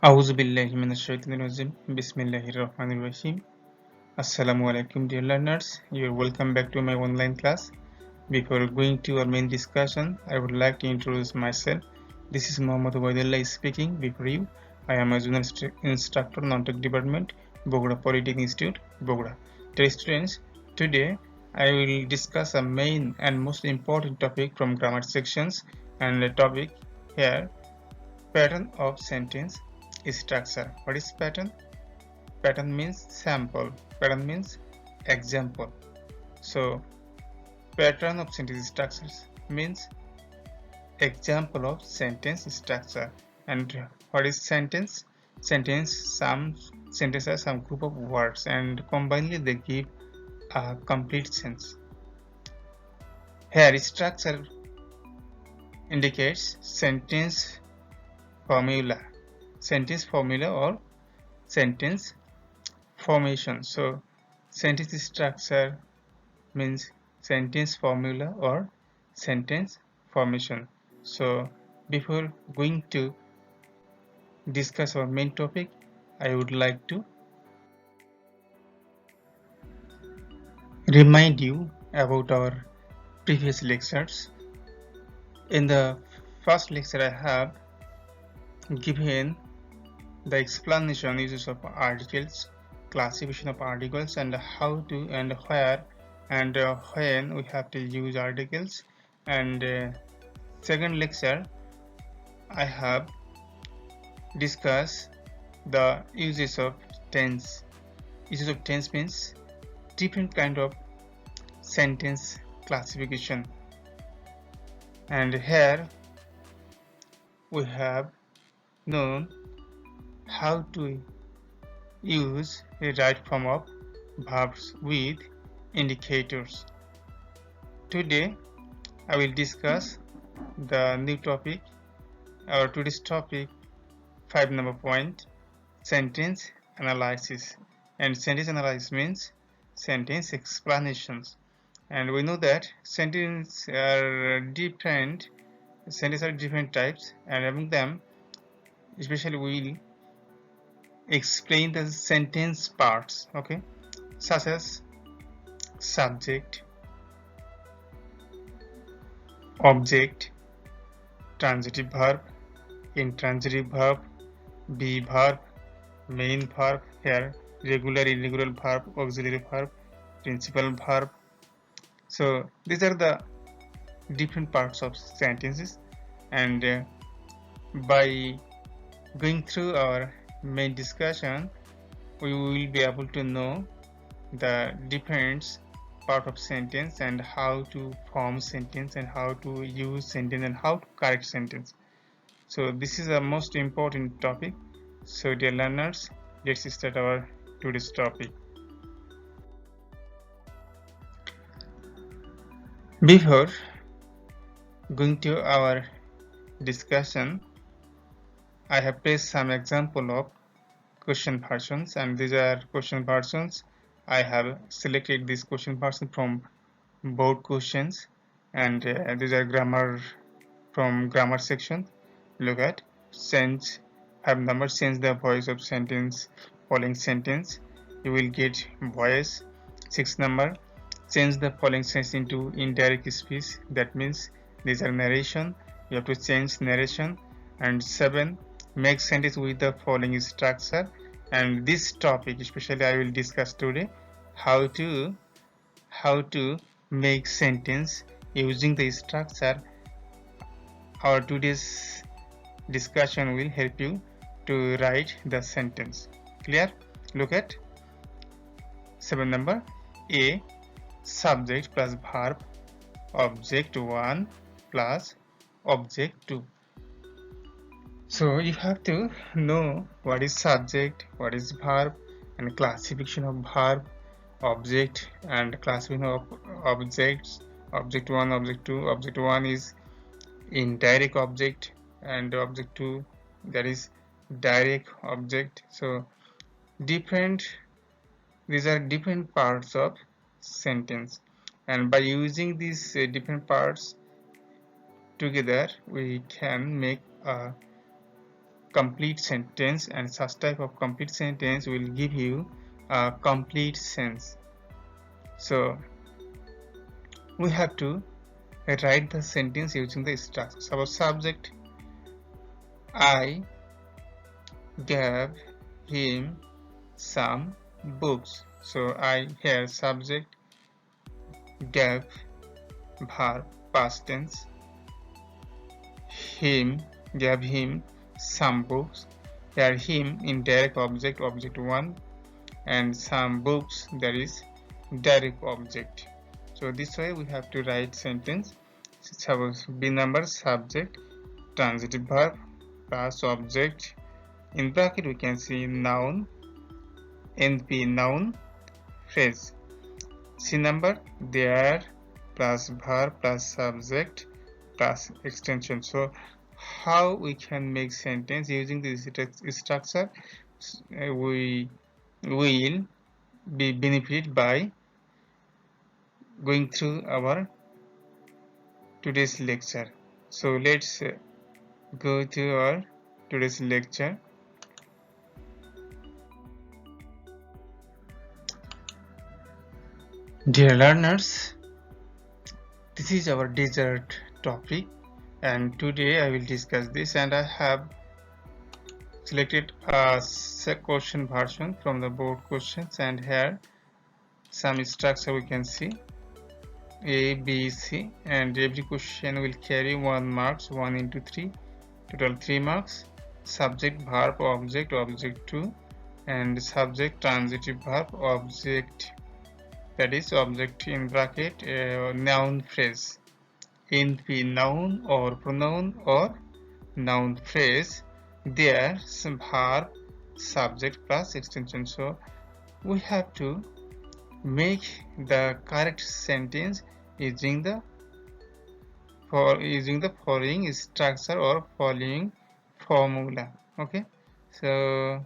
A'udhu billahi minash shaitanir rajim. Bismillahir rahmanir rahim. Assalamu alaikum, dear learners. You're welcome back to my online class. Before going to our main discussion, I would like to introduce myself. This is Muhammad Ubaidullah speaking before you. I am a junior instructor, non-tech department, Bogda Polytechnic Institute, Bogda. Dear students, today I will discuss a main and most important topic from grammar sections, and the topic here, pattern of sentence structure. What is pattern? Pattern means sample. Pattern means example. So pattern of sentence structures means example of sentence structure. And what is sentence? Some sentences are some group of words, and combinedly they give a complete sense. Here structure indicates sentence formula or sentence formation. So sentence structure means sentence formula or sentence formation. So before going to discuss our main topic, I would like to remind you about our previous lectures. In the first lecture, I have given the explanation uses of articles, classification of articles, and how to and where and when we have to use articles. And second lecture, I have discussed the uses of tense. Uses of tense means different kind of sentence classification, and here we have known how to use a right form of verbs with indicators. Today I will discuss the new topic, our today's topic, 5 number point, sentence analysis. And sentence analysis means sentence explanations. And we know that sentences are different types, and among them especially we will explain the sentence parts, okay, such as subject, object, transitive verb, intransitive verb, be verb, main verb, here regular, irregular verb, auxiliary verb, principal verb. So these are the different parts of sentences, and by going through our main discussion, we will be able to know the different part of sentence and how to form sentence and how to use sentence and how to correct sentence. So this is the most important topic. So dear learners, let's start our today's topic. Before going to our discussion, I have placed some example of question versions, and these are question versions. I have selected this question version from board questions, and these are grammar from grammar section. Look at change have number, change the voice of sentence, following sentence. You will get voice. 6 number, change the following sentence into indirect speech. That means these are narration. You have to change narration. And 7, make sentence with the following structure. And this topic especially I will discuss today, how to make sentence using the structure. Our today's discussion will help you to write the sentence. Clear? Look at 7 number. A, subject plus verb, object 1 plus object 2. So you have to know what is subject, what is verb, and classification of verb, object, and classification of objects. Object 1, object 2. Object 1 is indirect object, and object 2, that is direct object. So these are different parts of sentence, and by using these different parts together we can make a complete sentence, and such type of complete sentence will give you a complete sense. So we have to write the sentence using the structure. Suppose subject, I gave him some books. So I here subject, gave verb past tense, him gave him some books. Here him indirect object, object 1, and some books, that is direct object. So this way we have to write sentence. Suppose B number subject transitive verb plus object, in bracket we can see noun, NP noun, phrase. C number there plus verb plus subject plus extension. So how we can make sentence using this structure? We will be benefited by going through our today's lecture. So let's go to our today's lecture. Dear learners, this is our dessert topic, and today I will discuss this, and I have selected a question version from the board questions, and here some structure we can see A, B, C, and every question will carry 1 marks, 1 into 3, total 3 marks. Subject, verb, object, object 2, and subject, transitive verb, object, that is object in bracket, noun phrase, NP noun or pronoun or noun phrase, there some verb, subject plus extension. So we have to make the correct sentence using the following structure or following formula. Okay, so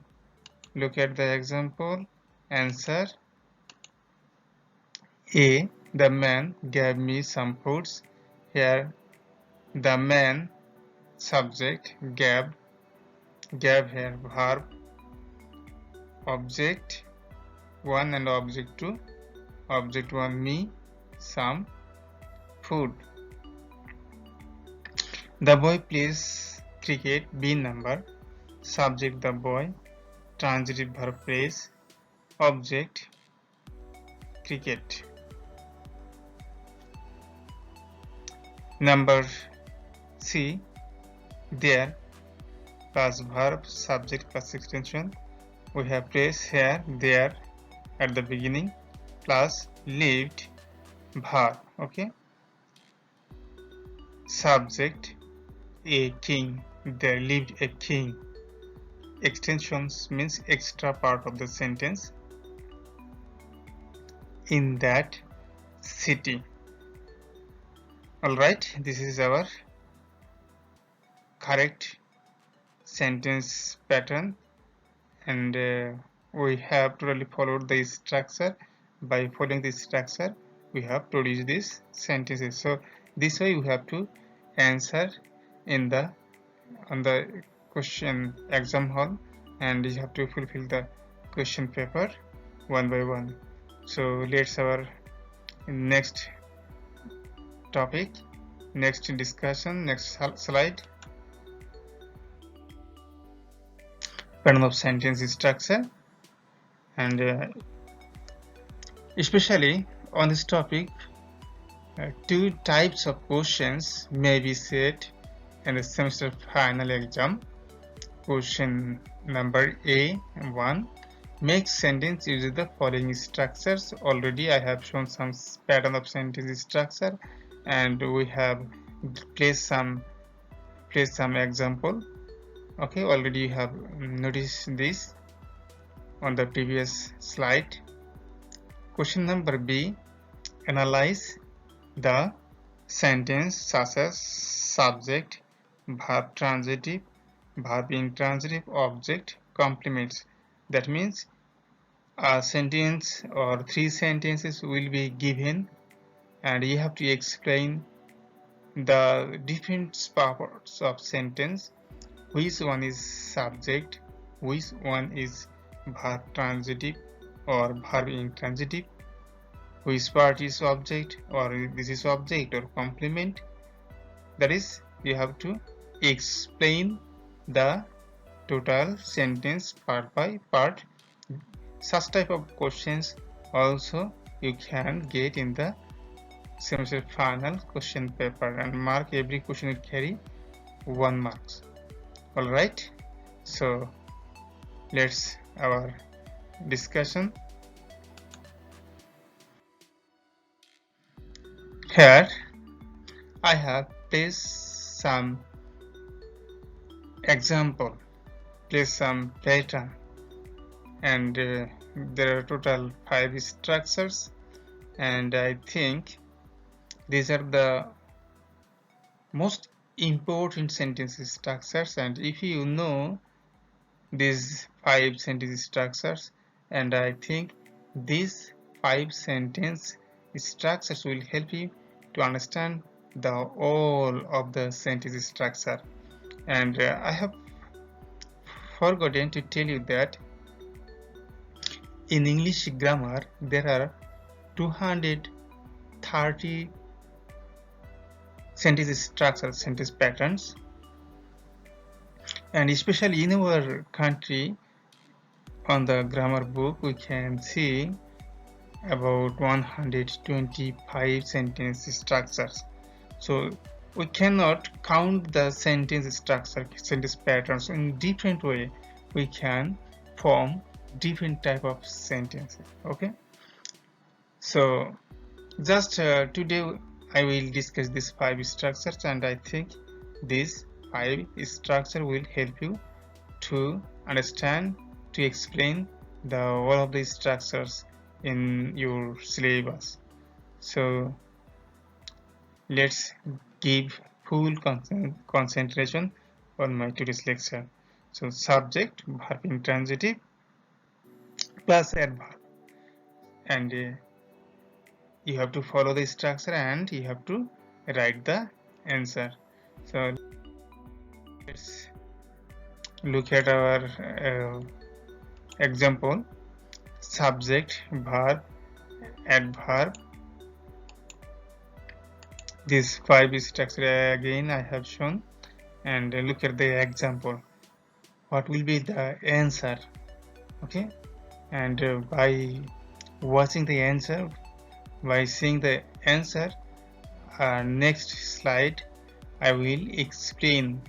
look at the example. Answer A, the man gave me some fruits. Here the man subject, gave here verb, object 1 and object 2, object 1 me, some food. The boy plays cricket. B number, subject the boy, transitive verb plays, object cricket. Number C, there plus verb, subject plus extension. We have place here, there at the beginning, plus lived verb. Okay, subject a king, there lived a king. Extensions means extra part of the sentence. In that city. Alright, this is our correct sentence pattern, and we have totally followed the structure. By following this structure, we have produced these sentences. So this way we have to answer in the on the question exam hall, and you have to fulfill the question paper one by one. So let's our next topic, next discussion, next slide. Pattern of sentence structure, and especially on this topic, two types of questions may be set in the semester final exam. Question number A1, make sentence using the following structures. Already I have shown some pattern of sentence structure, and we have placed some example. Okay, already you have noticed this on the previous slide. Question number B, analyze the sentence such as subject, verb transitive, verb intransitive, object, complements. That means a sentence or 3 sentences will be given, and you have to explain the different parts of sentence which one is subject, which one is verb transitive or verb intransitive, which part is object or this is object or complement. That is, you have to explain the total sentence part by part. Such type of questions also you can get in the semester final question paper, and mark every question will carry 1 marks. Alright, so let's our discussion. Here I have placed some example, placed some pattern, and there are total 5 structures, and I think these are the most important sentence structures. And if you know these 5 sentence structures, and I think these 5 sentence structures will help you to understand the all of the sentence structure. And I have forgotten to tell you that in English grammar there are 230 sentence structures, sentence patterns, and especially in our country on the grammar book we can see about 125 sentence structures. So we cannot count the sentence structure, sentence patterns. In different way we can form different type of sentences. Okay, so just today I will discuss these 5 structures, and I think these 5 structure will help you to understand, to explain the all of these structures in your syllabus. So let's give full concentration on my today's lecture. So subject, verb intransitive plus adverb, and you have to follow the structure and you have to write the answer. So let's look at our example. Subject, verb, adverb. These 5 structure again I have shown, and look at the example. What will be the answer? Okay, and by watching the answer, by seeing the answer, next slide I will explain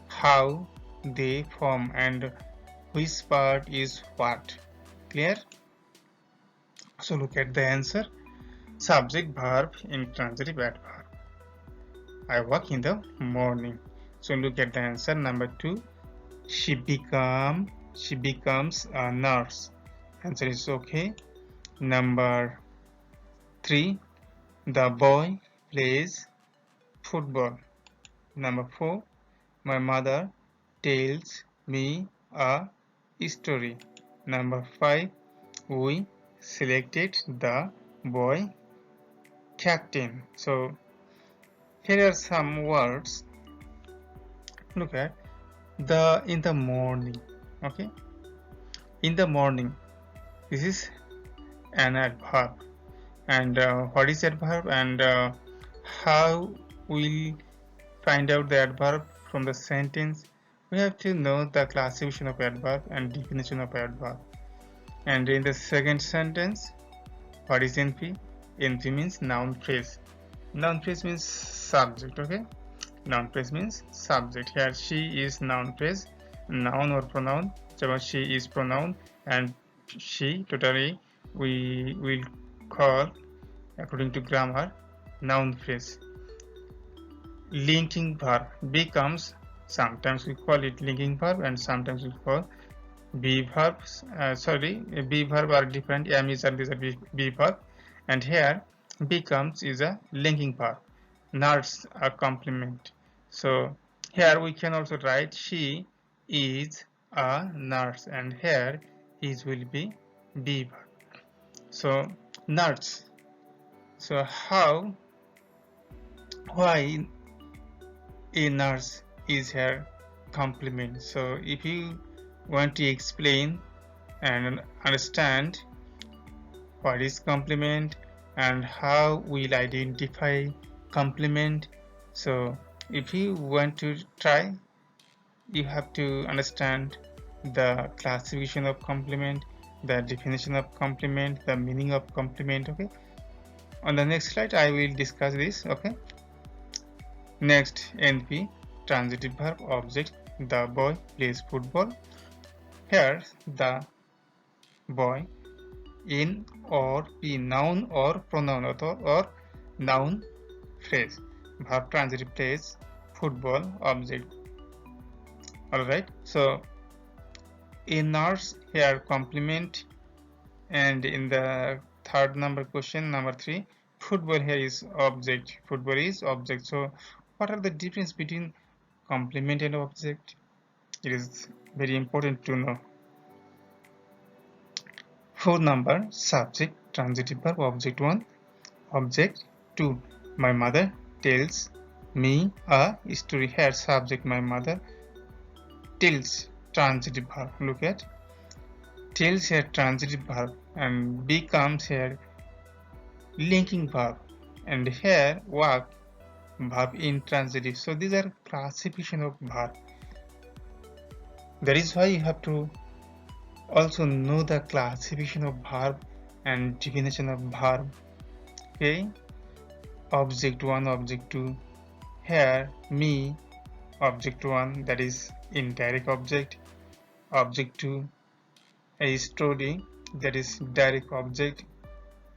how they form and which part is what. Clear? So look at the answer. Subject, verb, intransitive, adverb. I work in the morning. So look at the answer. Number 2, she becomes a nurse. Answer is okay. Number 3, the boy plays football. Number 4, my mother tells me a story. Number 5, we selected the boy captain. So here are some words. Look at the in the morning. Okay, in the morning, this is an adverb. And what is adverb, and how we'll find out the adverb from the sentence? We have to know the classification of adverb and definition of adverb. And in the second sentence, what is NP? NP means noun phrase. Noun phrase means subject. Okay, noun phrase means subject. Here she is noun phrase, noun or pronoun. So she is pronoun, and she totally we will call, according to grammar, noun phrase. Linking verb becomes, sometimes we call it linking verb and sometimes we call be verbs. Be verb are different. Am is and these are be verb, and here becomes is a linking verb. Nurse a complement. So here we can also write she is a nurse, and here is will be verb. So nurse. So why a nurse is here? complement. So if you want to explain and understand what is complement and how we'll identify complement, so if you want to try, you have to understand the classification of complement, the definition of complement, the meaning of complement. Okay, on the next slide I will discuss this. Okay, next, NP, transitive verb, object, the boy plays football. Here the boy, in or be noun or pronoun or noun phrase, verb transitive plays football, object. Alright, so in nurse here complement, and in the third number question, number 3, football here is object, football is object. So what are the difference between complement and object? It is very important to know. 4 number, subject, transitive verb, object 1, object 2, my mother tells me a story. Here subject my mother, tells transitive verb. Look at tells here transitive verb and becomes here linking verb, and here work verb intransitive. So these are classification of verb. That is why you have to also know the classification of verb and definition of verb. Okay, object 1, object 2, here me, object 1, that is indirect object, object 2, a story, that is direct object.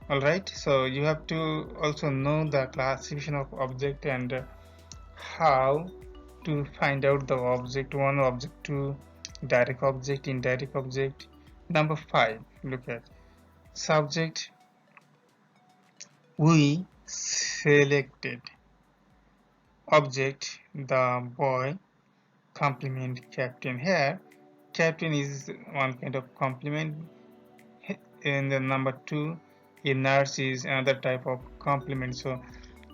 Alright, so you have to also know the classification of object and how to find out the object 1, object 2, direct object, indirect object. Number 5, look at subject, we selected, object, the boy, complement, captain. Here captain is one kind of complement, and the number 2, a nurse is another type of complement. So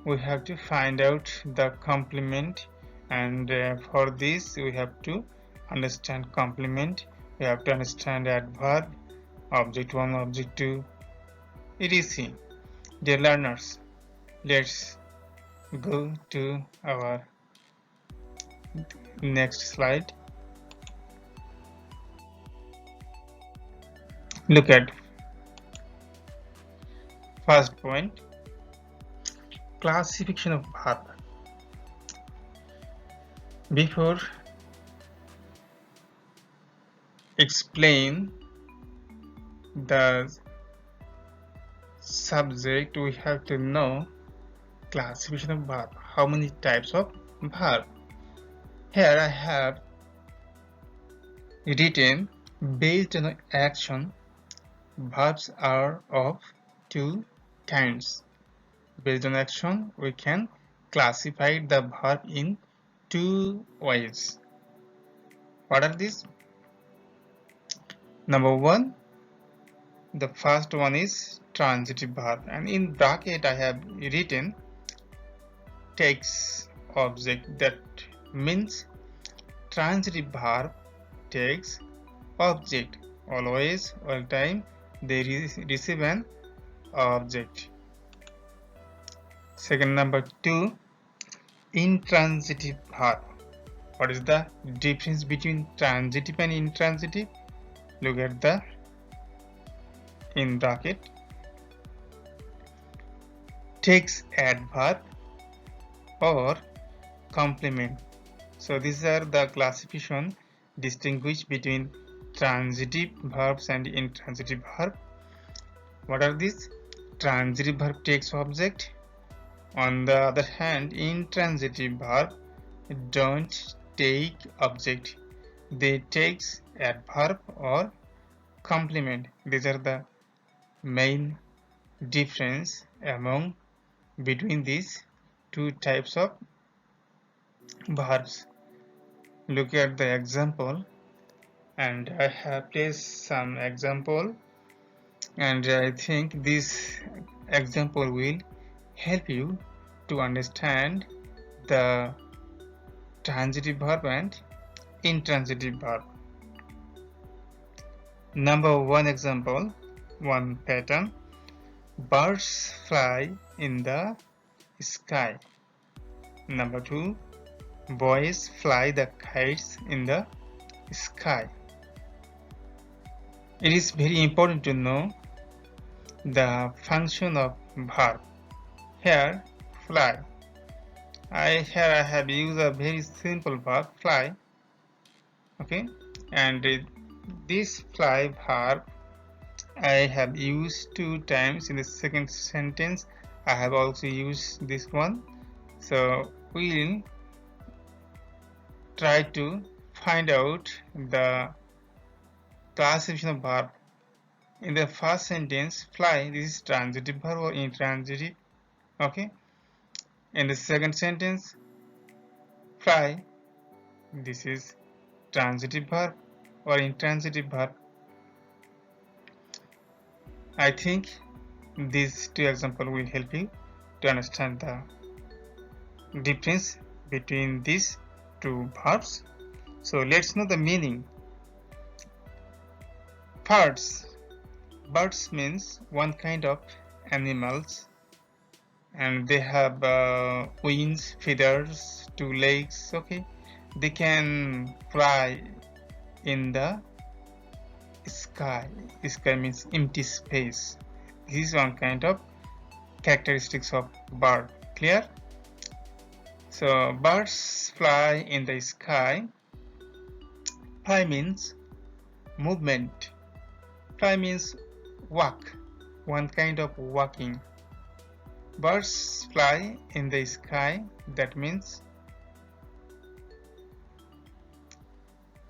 we have to find out the complement, and for this we have to understand complement, we have to understand adverb, object 1, object 2, etc. Dear learners, let's go to our next slide. Look at first point, classification of verb. Before explain the subject, we have to know classification of verb. How many types of verb? Here I have written based on action, verbs are of 2 kinds. Based on action, we can classify the verb in 2 ways. What are these? Number 1, the first one is transitive verb, and in bracket I have written takes object. That means transitive verb takes object. Always, all time, they receive an object. Second, number 2, intransitive verb. What is the difference between transitive and intransitive? Look at the in bracket, takes adverb or complement. So these are the classification distinguish between transitive verbs and intransitive verb. What are these? Transitive verb takes object. On the other hand, intransitive verb don't take object, they takes adverb or complement. These are the main difference among between these 2 types of verbs. Look at the example, and I have placed some example, and I think this example will help you to understand the transitive verb and intransitive verb. Number one example, one pattern. Birds fly in the sky. Number two, boys fly the kites in the sky. It is very important to know the function of verb. Here, fly. I have used a very simple verb, fly. Okay, and this fly verb I have used 2 times in the second sentence. I have also used this one. So we'll try to find out the classification of verb. In the first sentence, fly, this is transitive verb or intransitive. Okay. In the second sentence, fly, this is transitive verb or intransitive verb. I think these 2 examples will help you to understand the difference between these 2 verbs. So let's know the meaning. Birds. Birds means one kind of animals, and they have wings, feathers, 2 legs. Okay, they can fly in the sky. Sky means empty space. This is one kind of characteristics of bird. Clear? So birds fly in the sky. Fly means movement. Fly means walk, one kind of walking. Birds fly in the sky, that means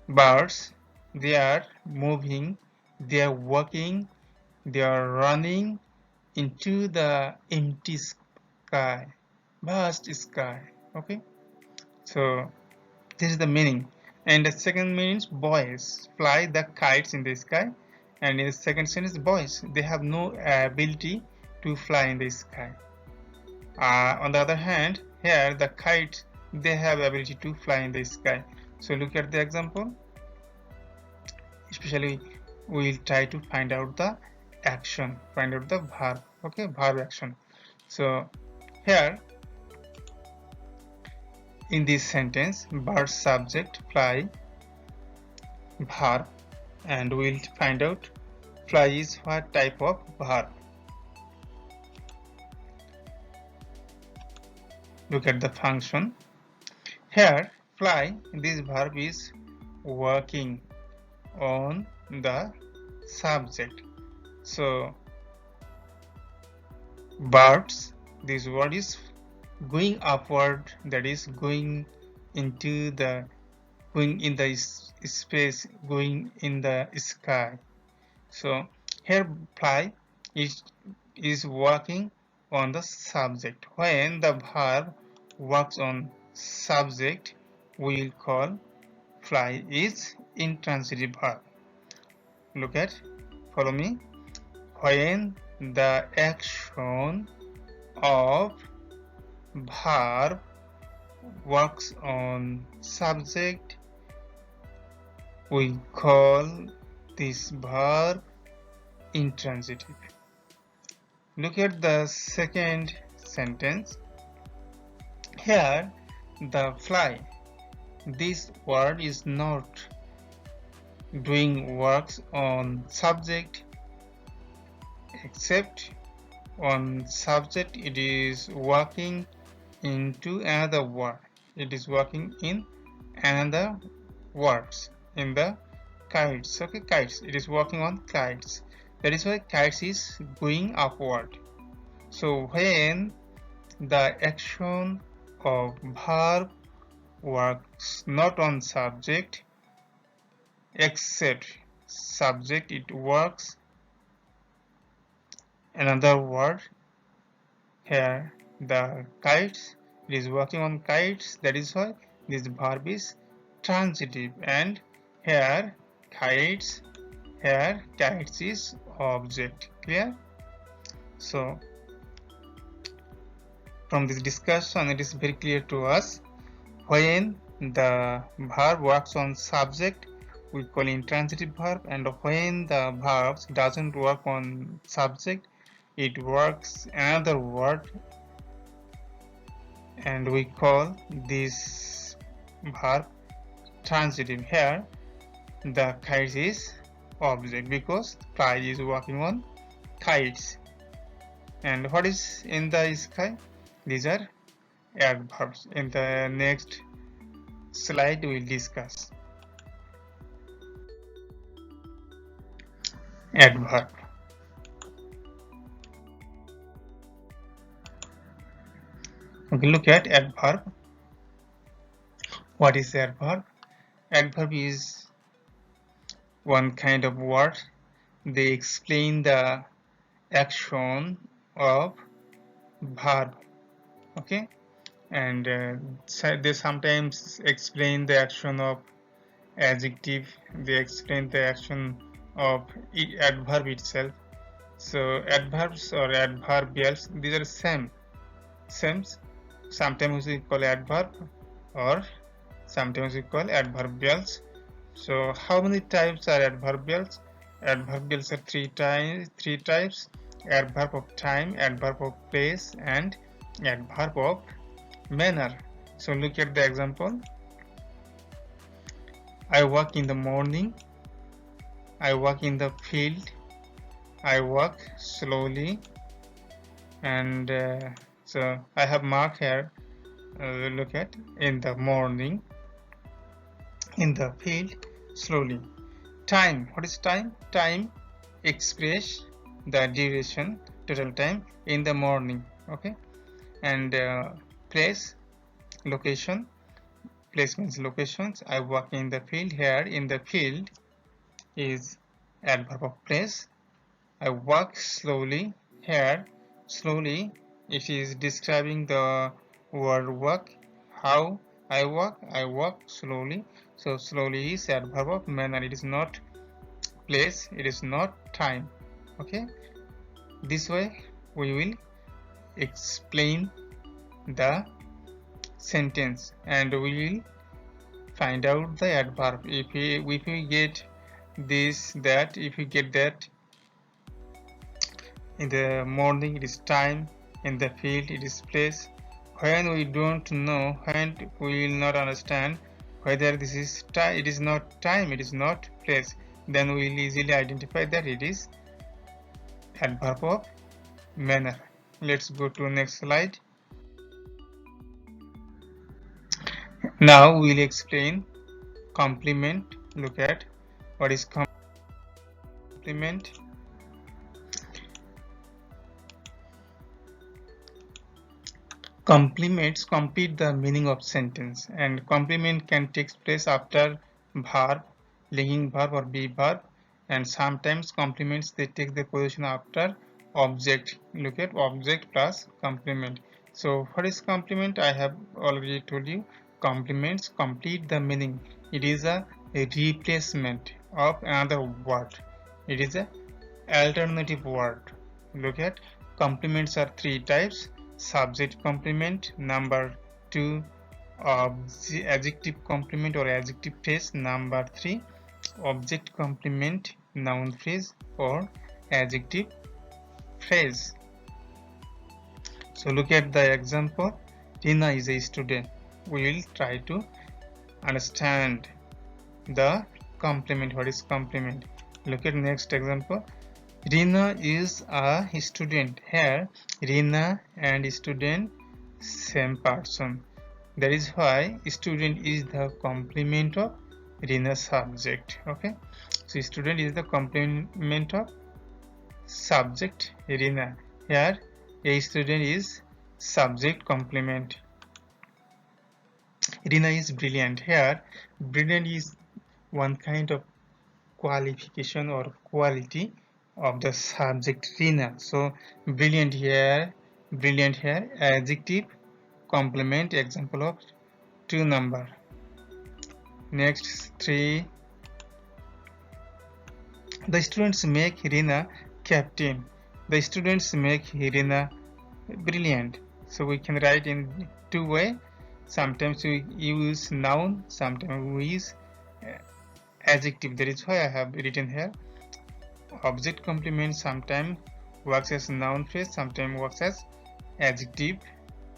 birds, they are moving, they are walking, they are running into the empty sky, vast sky. Okay, so this is the meaning. And the second means boys fly the kites in the sky. And in the second sentence, boys, they have no ability to fly in the sky. On the other hand, here the kites, they have ability to fly in the sky. So look at the example. Especially, we will try to find out the action, find out the verb. Okay, verb action. So here, in this sentence, bird subject fly verb, and we'll find out fly is what type of verb. Look at the function. Here, fly, this verb is working on the subject. So birds, this word is going upward, that is going into the, going in the space, going in the sky. So here fly is working on the subject. When the verb works on subject, we will call fly is intransitive verb. Look at, follow me. When the action of verb works on subject, we call this verb intransitive. Look at the second sentence. Here, the fly, this word is not doing works on subject, except on subject it is working into another word. It is working in another words, in the kites. Okay, kites, it is working on kites. That is why kites is going upward. So when the action of verb works not on subject, except subject, it works another word. Here the kites, it is working on kites, that is why this verb is transitive. And here kites, here kites is object. Clear? So from this discussion, it is very clear to us, when the verb works on subject, we call intransitive verb, and when the verb doesn't work on subject, it works another word, and we call this verb transitive. Here the kite is object because kite is working on kites. And what is in the sky? These are adverbs. In the next slide we'll discuss adverb. Okay, look at adverb. What is adverb? Adverb is one kind of word. They explain the action of verb. Okay, and they sometimes explain the action of adjective. They explain the action of adverb itself. So adverbs or adverbials, these are same. Sometimes we call adverb or sometimes we call adverbials. So how many types are adverbials? Adverbials are three types: adverb of time, adverb of place, and adverb of manner. So look at the example. I work in the morning, I work in the field, I work slowly, and so I have mark here. Look at in the morning, in the field, slowly. Time, what is time? Time express the duration, total time in the morning. Okay, and place, location. Place means locations. I work in the field. Here in the field is adverb of place. I walk slowly. Here slowly it is describing the word walk. How I walk slowly. So slowly is adverb of manner. It is not place, it is not time. Okay, this way we will explain the sentence and we will find out the adverb. If we get this, that, if we get that, in the morning it is time, in the field it is place. When we don't know, when we will not understand whether this is time, it is not time, it is not place, then we will easily identify that it is adverb of manner. Let's go to next slide. Now we will explain complement. Look at what is complement. Complements complete the meaning of sentence, and complement can take place after verb, linking verb or be verb, and sometimes complements they take the position after object. Look at object plus complement. So what is complement? I have already told you. Complements complete the meaning. It is a replacement of another word. It is a alternative word. Look at complements are three types: subject complement, number 2 adjective complement or adjective phrase, number 3 object complement, noun phrase or adjective phrase. So look at the example. Rina is a student. We will try to understand the complement. What is complement? Look at next example. Rina is a student. Here Rina and student same person. That is why student is the complement of Rina subject. Okay, so student is the complement of subject Rina. Here a student is subject complement. Rina is brilliant. Here brilliant is one kind of qualification or quality of the subject Rina. So brilliant here, adjective complement, example of 2 number. Next 3. The students make Rina captain. The students make Rina brilliant. So we can write in 2 ways. Sometimes we use noun, sometimes we use adjective. That is why I have written here. Object complement sometimes works as noun phrase, sometimes works as adjective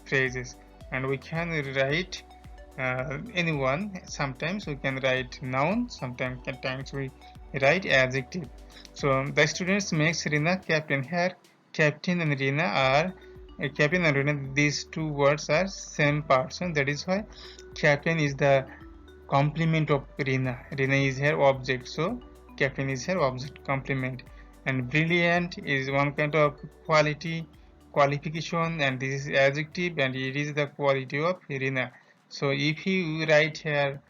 phrases, and we can write anyone. Sometimes we can write noun, sometimes we write adjective. So the students makes Rina captain. Here captain and Rina are captain and Rina, these two words are same person. That is why captain is the complement of Rina. Rina is her object, so captain is her object complement. And brilliant is one kind of qualification, and this is adjective, and it is the quality of Rina. So if you write here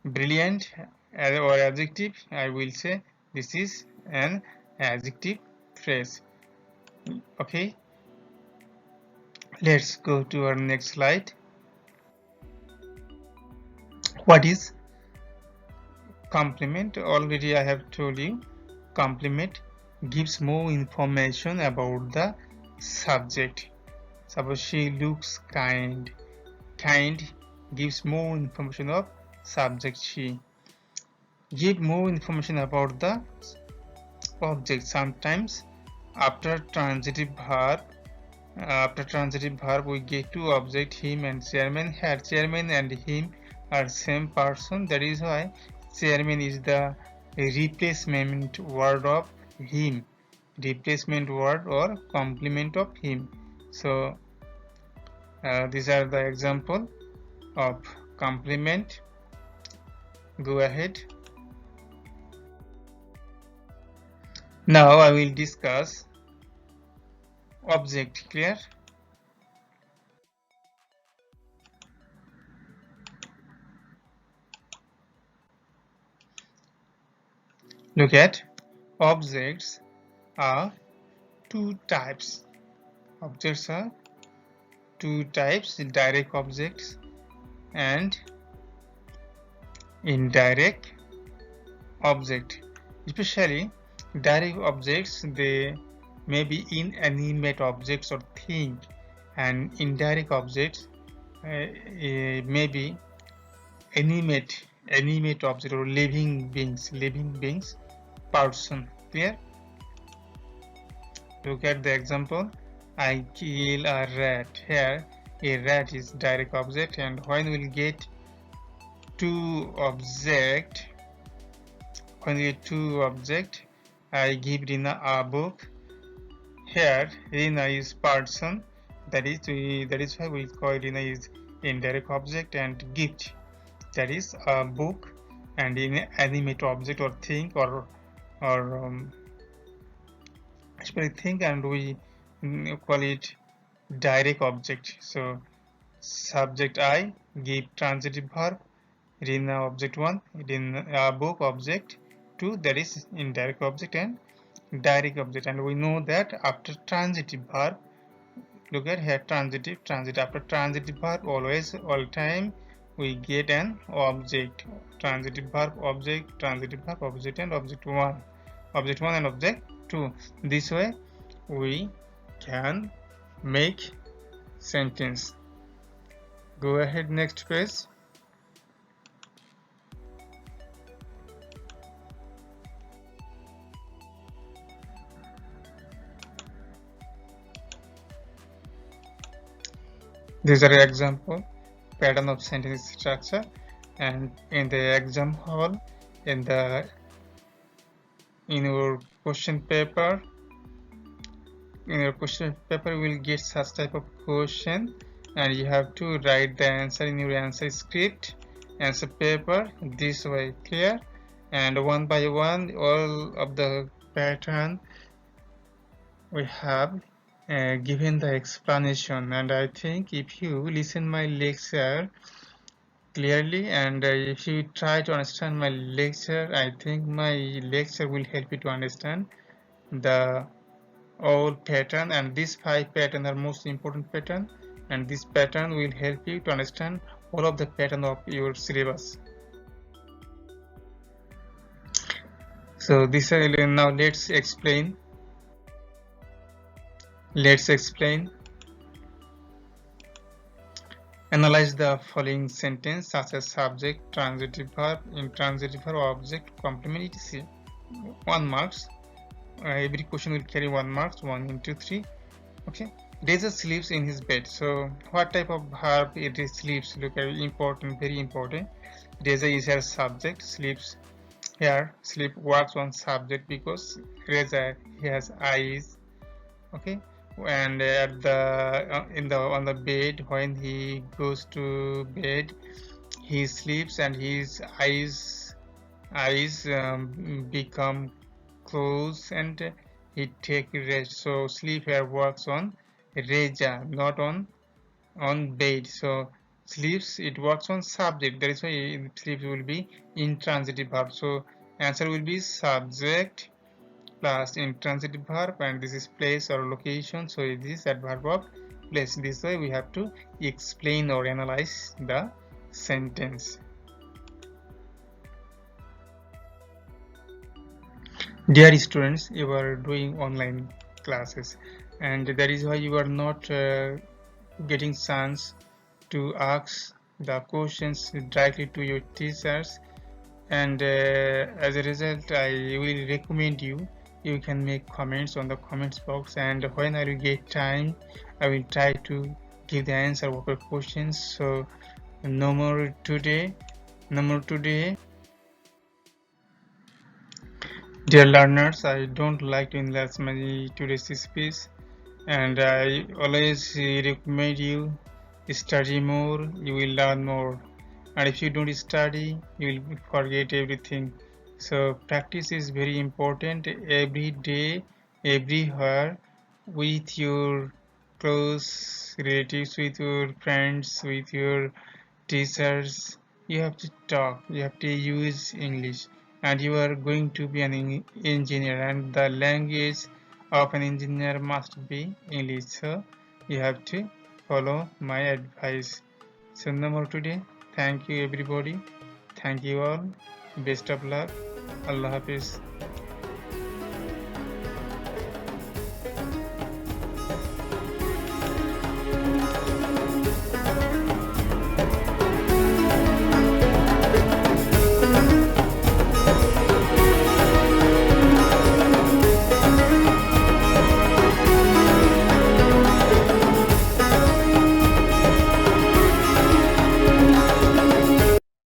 brilliant or adjective, I will say this is an adjective phrase. Okay, let's go to our next slide. What is complement? Already I have told you, complement gives more information about the subject. Suppose she looks kind. Kind gives more information of subject. She give more information about the object. Sometimes after transitive verb we get two object, him and chairman. Here chairman and him are same person. That is why chairman is the replacement word of him, replacement word or complement of him. So these are the example of complement. Go ahead. Now I will discuss object. Clear? Look at objects are two types. Objects are two types: direct objects and indirect object. Especially direct objects, they may be inanimate objects or things, and indirect objects may be animate object or living beings, person. Clear? Look at the example. I kill a rat. Here a rat is direct object, and when we'll get two object, I give Rina a book. Here Rina is person. That is why we call Rina is indirect object, and gift, that is a book, and inanimate object or thing or especially thing, and we call it direct object. So subject I give transitive verb, Rina object 1, Rina book object 2, that is indirect object and direct object. And we know that after transitive verb, look at here, transitive after transitive verb, always all time we get an object. Transitive verb object, transitive verb object, and object 1 and object 2. This way we can make sentence. Go ahead, next page. These are example pattern of sentence structure, and in the exam hall, in your question paper, you will get such type of question, and you have to write the answer in your answer script, answer paper, this way. Clear? And one by one, all of the pattern we have given the explanation. And I think if you listen my lecture clearly, and if you try to understand my lecture, I think my lecture will help you to understand the all pattern, and these 5 pattern are most important pattern, and this pattern will help you to understand all of the pattern of your syllabus. So this now let's explain. Analyze the following sentence such as subject, transitive verb, intransitive verb, object, complement, etc. 1 marks. Every question will carry 1 marks, 1 into 3. Okay. Reza sleeps in his bed. So what type of verb it is sleeps? Look at important, very important. Reza is her subject, sleeps here. Sleep works on subject because Reza he has eyes. Okay, and at the on the bed, when he goes to bed, he sleeps and his eyes become closed and he take rest. So sleep here works on Reja, not on bed. So sleeps it works on subject. That is why sleeps will be intransitive verb. So answer will be subject plus intransitive verb, and this is place or location. So this is adverb of place. This way we have to explain or analyze the sentence. Dear students, you are doing online classes, and that is why you are not getting chance to ask the questions directly to your teachers, and as a result I will recommend you can make comments on the comments box, and when I will get time I will try to give the answer of your questions. So no more today. Dear learners, I don't like to enlarge my today's speech, and I always recommend you study more, you will learn more, and if you don't study you will forget everything. So practice is very important every day, everywhere, with your close relatives, with your friends, with your teachers. You have to talk, you have to use English, and you are going to be an engineer, and the language of an engineer must be English. So you have to follow my advice. So no more today. Thank you everybody. Thank you all. Best of luck. Allah Hafiz.